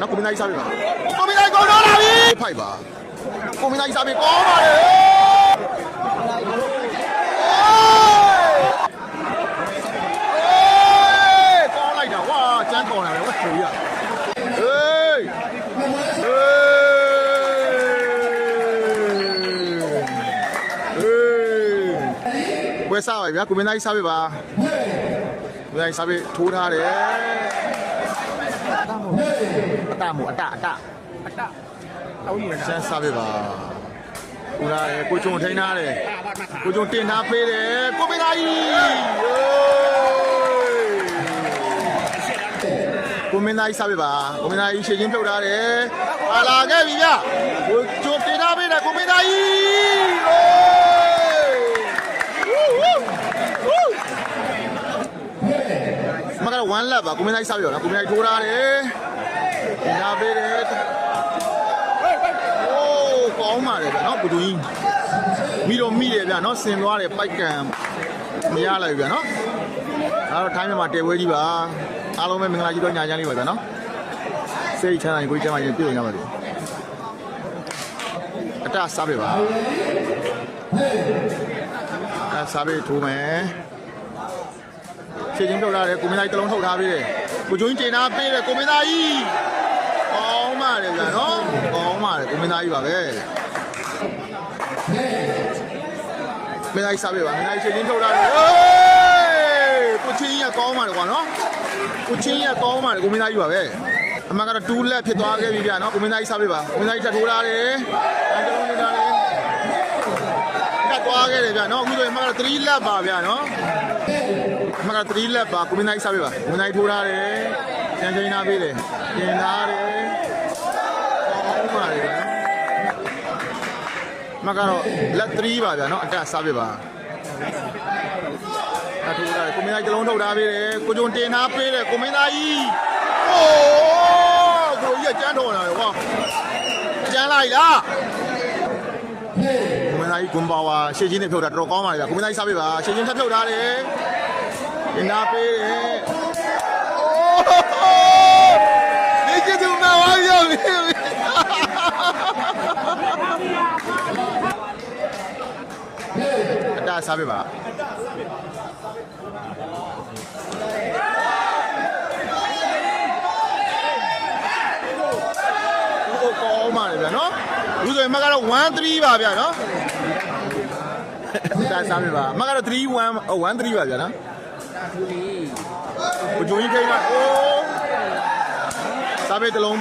နော်ကိုမင်းသားကြီးစားပြီပါကိုမင်းသားကြီးကောင်းတော့လာပြီဖိုက်ပါကိုမင်းသားကြီးစားပြီကောင်းပါလေကောင်းလိုက်တာဝါကျန်းကောင်းလာတယ်ဝတ်ချူရဟေးဝယ်စားပါဗျာကိုမင်းသားကြီးစားပြီပါကိုမင်းသားကြီးစားပြီထိုးထားတယ်အတမို့အတတောင်းနေတယ်ဆန်းစားပြီပါဦးလာတယ်ကိုချုံထိန်းထားတယ်ကိုချုံတင်ထားပေးတယ်ကိုမင်းသားကြီးကိုမင်းသားကြီးစားပြီပါကိုမင်းသားကြီးရှင်းချင်းပြုတ်ထားတယ်ဟာလာခဲ့ပြီဗျကိုချုံတင်ထားပေးတယ်ကိုမင်းသားကြီးမကတော့1 lap ပါကိုမင်းသားကြီးစားပြီတော့ကိုမင်းသားကြီးထိုးထားတယ်တင်ထားပေးတယ်ကောင်းပါလေဗျာနော်ဘူတူကြီးမိတော့မိတယ်ဗျာနော်ဆင်သွားတယ်ပိုက်ကံမရလိုက်ဗျာနော်အဲ့တော့ထိုင်းမြန်မာတဲဝဲကြီးပါအားလုံးပဲမင်္ဂလာကြီးတော့ညာချမ်းလေးပါဗျာနော်စိတ်ချမ်းသာရင်ကိုကြီးချမ်းသာရင်ပြုတ်ရပါလိမ့်အတစားပဲပါအဲစားပဲထိုးမယ်ခြေချင်းပြုတ်လာတယ်ကိုမင်းသားကြီးတစ်လုံးထုတ်ထားပေးတယ်ကိုကျိုးကြီးတင်ထားပေးတယ်ကိုမင်းသားကြီးကောင်းပါလေဗျာနော်ကောင်းပါလေကိုမင်းသားကြီးပါပဲမင်းသားကြီးစားပေးပါမင်းသားကြီးချင်းထုတ်လာတယ်ဟေးကိုချင်းကြီးကကောင်းပါလေကွာနော်ကိုချင်းကြီးကကောင်းပါလေကိုမင်းသားကြီးပါပဲအမှန်ကတော့2 လက်ဖြစ်သွားခဲ့ပြီဗျာနော်ကိုမင်းသားကြီးစားပေးပါကိုမင်းသားကြီးထပ်ထိုးလာတယ်အဲတလုံးနေတာလေကတ်သွားခဲ့တယ်ဗျာနော်အခုဆိုရင်အမှန်ကတော့3 လက်ပါဗျာနော်အမှန်ကတော့3 လက်ပါကိုမင်းသားကြီးစားပေးပါကိုမင်းသားကြီးထိုးလာတယ်ကျန်ချင်းနာပေးတယ်တင်လာတယ်မကတော့လက်3ပါဗျာနော်အတက်စားပြပါအထူးတာကိုမင်းသားကြီးလုံးထုတ်ထားပေးတယ်ကိုကျုံတင်ထားပေးတယ်ကိုမင်းသားကြီးအိုးကိုကြီးကကျန်းတော်လာတယ်ကွာကျန်းလိုက်လားကိုမင်းသားကြီးကွန်ပါဝါရှေ့ချင်းနဲ့ဖြုတ်တာတော်ကောင်းပါလေဗျာကိုမင်းသားကြီးစားပြပါရှေ့ချင်းထပ်ဖြုတ်ထားတယ်တင်ထားပေးတယ်အိုးဒီကျသူမဝါရောအတားစားပြပါကိုကောင်းပါလေဗျာနော်အခုဆိုရင်မကတော့1 3ပါဗျာနော်အတားစားပြပါမကတော့3 1 1 3ပါဗျာနော်ကိုဂျိုကြီးထိန်းတာအိုးစားပြတစ်လုံး